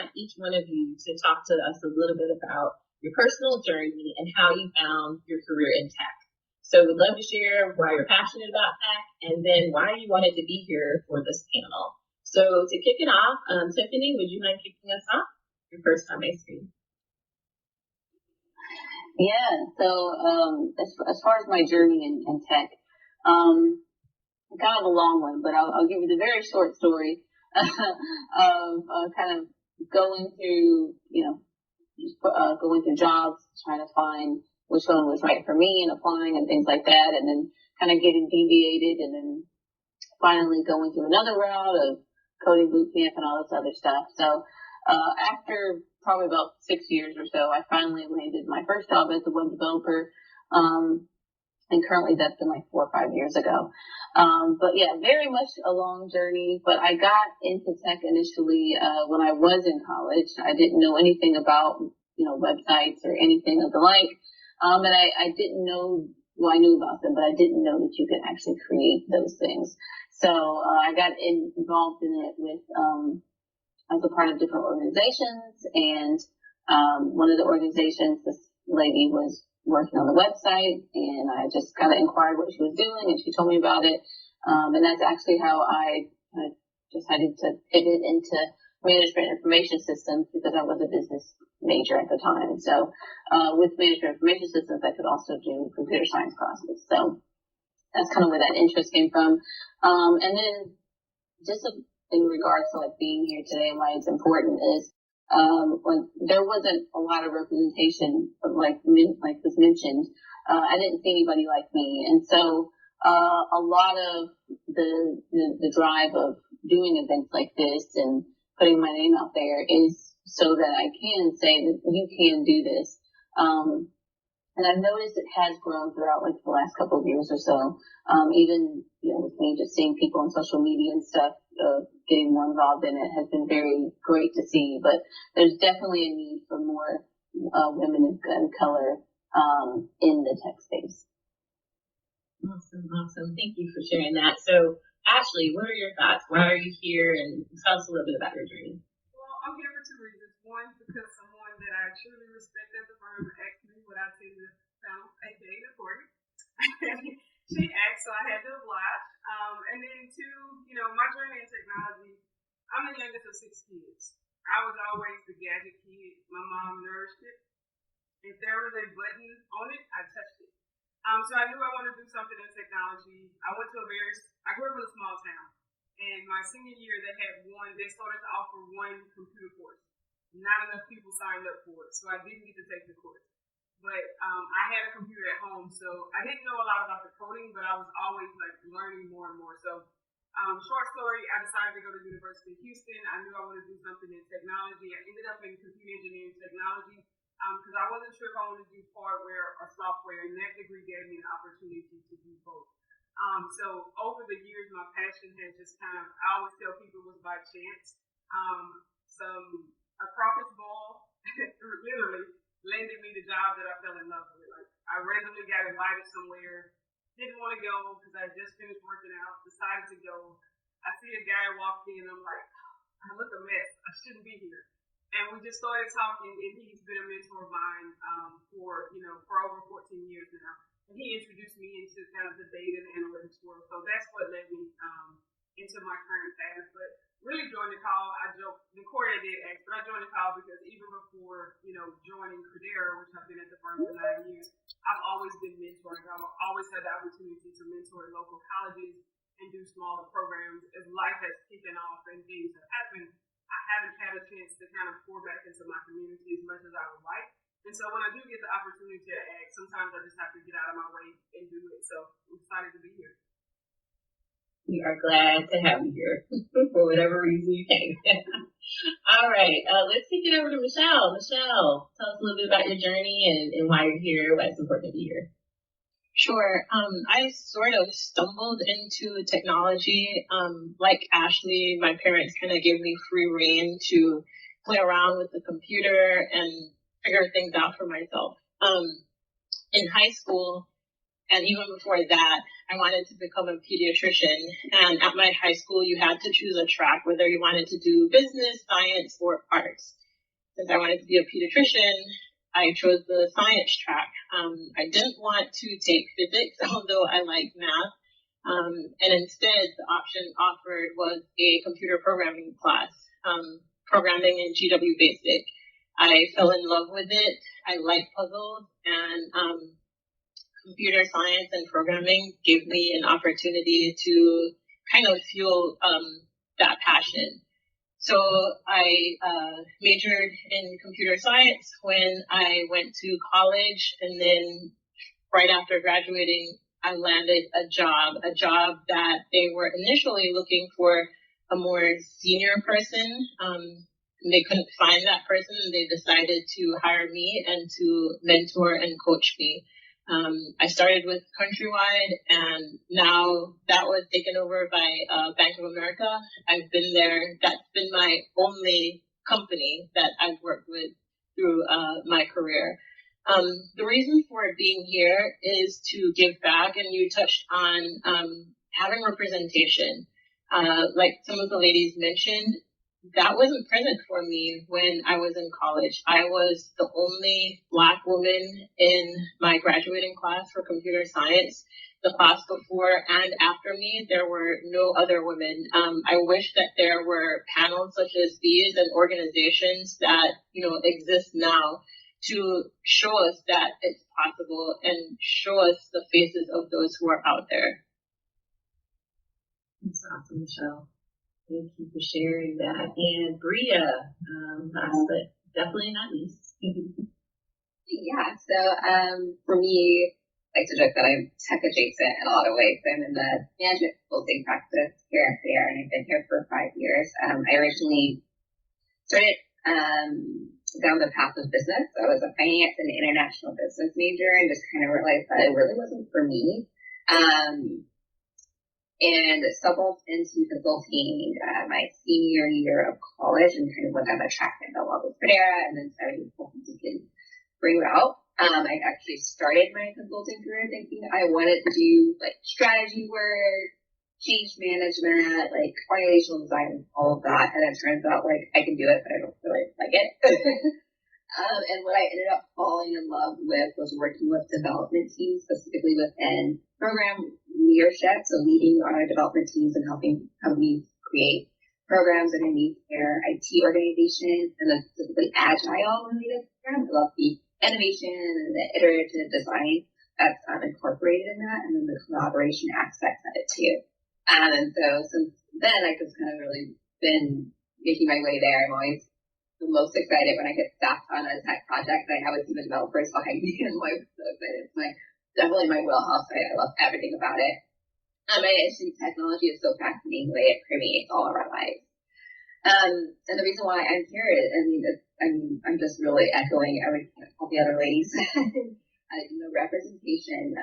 want each one of you to talk to us a little bit about your personal journey and how you found your career in tech. So we'd love to share why you're passionate about tech and then why you wanted to be here for this panel. So to kick it off, Tiffany, would you mind kicking us off? Your first time ice cream. Yeah, so as far as my journey in tech, kind of a long one, but I'll give you the very short story of kind of going through, going through jobs, trying to find which one was right for me and applying and things like that, and then kind of getting deviated and then finally going through another route of coding boot camp and all this other stuff. So after probably about 6 years or so, I finally landed my first job as a web developer. And currently that's been like 4 or 5 years ago. But yeah, very much a long journey, but I got into tech initially, when I was in college. I didn't know anything about, websites or anything of the like. And I didn't know, well, I knew about them, but I didn't know that you could actually create those things. So, I got involved in it with, as a part of different organizations, and, one of the organizations, this lady was working on the website, and I just kind of inquired what she was doing, and she told me about it. And that's actually how I kind of decided to pivot into management information systems, because I was a business major at the time. So, with management information systems, I could also do computer science classes. So that's kind of where that interest came from. And then just in regards to like being here today and why it's important is, there wasn't a lot of representation, like was mentioned. I didn't see anybody like me. And so, a lot of the drive of doing events like this and putting my name out there is so that I can say that you can do this. And I've noticed it has grown throughout like the last couple of years or so. Even, with me just seeing people on social media and stuff, getting more involved in it has been very great to see. But there's definitely a need for more women of color in the tech space. Awesome. Thank you for sharing that. So, Ashley, what are your thoughts? Why are you here? And tell us a little bit about your journey. Well, I'm here for 2 reasons. One, because someone that I truly respect at the firm asked me what I say to the panel, aka the Courtney. She asked, so I had to oblige. And then 2, my journey in technology, I'm the youngest of 6 kids. I was always the gadget kid. My mom nourished it. If there was a button on it, I touched it. So I knew I wanted to do something in technology. I grew up in a small town. And my senior year, they started to offer one computer course. Not enough people signed up for it, so I didn't get to take the course. But I had a computer at home, so I didn't know a lot about the coding, but I was always like learning more and more. So, short story, I decided to go to the University of Houston. I knew I wanted to do something in technology. I ended up in computer engineering technology because I wasn't sure if I wanted to do hardware or software, and that degree gave me an opportunity to do both. So over the years, my passion has just I always tell people it was by chance. A crawfish ball literally landed me the job that I fell in love with. Like, I randomly got invited somewhere, didn't want to go because I just finished working out, decided to go. I see a guy walk in, and I'm like, I look a mess. I shouldn't be here. And we just started talking, and he's been a mentor of mine for over 14 years now. And he introduced me into kind of the data and analytics world. So that's what led me into my current path. But really joined the call, I joked, the Corey did ask, but I joined the call because even before, joining Credera, which I've been at the firm for 9 years, I've always been mentoring. I've always had the opportunity to mentor local colleges and do smaller programs. As life has taken off and things have happened, I haven't had a chance to kind of pour back into my community as much as I would like. And so when I do get the opportunity to ask, sometimes I just have to get out of my way and do it. So I'm excited to be here. We are glad to have you here for whatever reason you came. All right, let's kick it over to Michelle. Michelle, tell us a little bit about your journey and why you're here, why it's important to be here. Sure. I sort of stumbled into technology. Like Ashley, my parents kind of gave me free rein to play around with the computer and figure things out for myself. In high school, And even before that, I wanted to become a pediatrician. And at my high school, you had to choose a track, whether you wanted to do business, science, or arts. Since I wanted to be a pediatrician, I chose the science track. I didn't want to take physics, although I like math. And instead, the option offered was a computer programming class, programming in GW Basic. I fell in love with it. I like puzzles, and computer science and programming gave me an opportunity to kind of fuel that passion. So I majored in computer science when I went to college, and then right after graduating, I landed a job that they were initially looking for a more senior person. They couldn't find that person, and they decided to hire me and to mentor and coach me. I started with Countrywide, and now that was taken over by Bank of America. I've been there. That's been my only company that I've worked with through my career. The reason for being here is to give back, and you touched on having representation. Like some of the ladies mentioned, that wasn't present for me when I was in college. I was the only Black woman in my graduating class for computer science. The class before and after me, there were no other women. I wish that there were panels such as these and organizations that, exist now to show us that it's possible and show us the faces of those who are out there. That's awesome, Michelle. Thank you for sharing that. And Bria, last but definitely not least. Yeah, so for me, I like to joke that I'm tech adjacent in a lot of ways. I'm in the management consulting practice here at Clear, and I've been here for 5 years. I originally started down the path of business. I was a finance and international business major, and just kind of realized that it really wasn't for me. And stumbled into consulting my senior year of college, and kind of went down the track and fell in love with Credera, and then started consulting to bring it out. I actually started my consulting career thinking I wanted to do like strategy work, change management, like organizational design, all of that. And it turns out like I can do it, but I don't really like it. And what I ended up falling in love with was working with development teams, specifically within program leadership. So leading our development teams and helping companies create programs underneath their IT organizations, and then specifically agile related programs. I love the innovation and the iterative design that's incorporated in that, and then the collaboration aspects of it too. And so since then, I've just kind of really been making my way there. I'm always the most excited when I get staffed on a tech project and I have a team of developers behind me. I'm always so excited. It's definitely my wheelhouse. I love everything about it. I think technology is so fascinating the way it permeates all of our lives. And the reason why I'm here is, I'm just really echoing all the other ladies. Representation.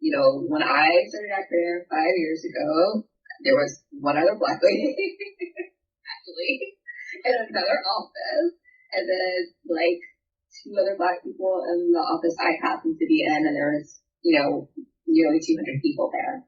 When I started at Credera 5 years ago, there was one other Black lady, actually, in another office, and then like 2 other Black people in the office I happened to be in, and there was, nearly 200 people there.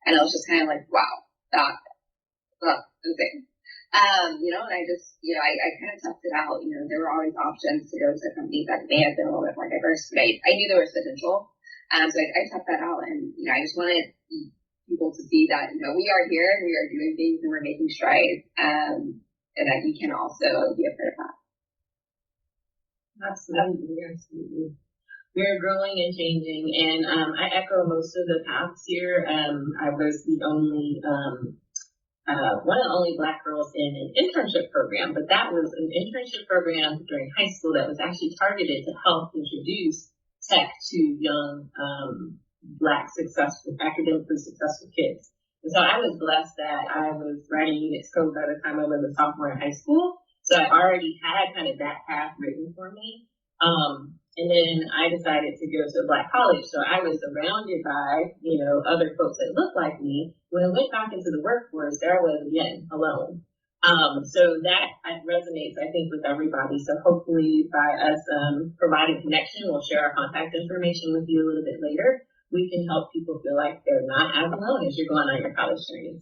And I was just kind of like, wow, that's insane. And I just, I kind of tested out, there were always options to go to companies that may have been a little bit more diverse, but I knew there was potential. So I tested that out, and, I just wanted people to see that, we are here and we are doing things and we're making strides, and that you can also be a part of that. Absolutely. We're growing and changing, and I echo most of the paths here. I was the only one of the only Black girls in an internship program, but that was an internship program during high school that was actually targeted to help introduce tech to young Black academically successful kids. And so I was blessed that I was writing Unix code by the time I was a sophomore in high school. So I already had kind of that path written for me. And then I decided to go to a Black college. So I was surrounded by, other folks that looked like me. When I went back into the workforce, there I was again, alone. So that resonates, I think, with everybody. So hopefully by us providing connection, we'll share our contact information with you a little bit later. we can help people feel like they're not as alone as you're going on your college journey.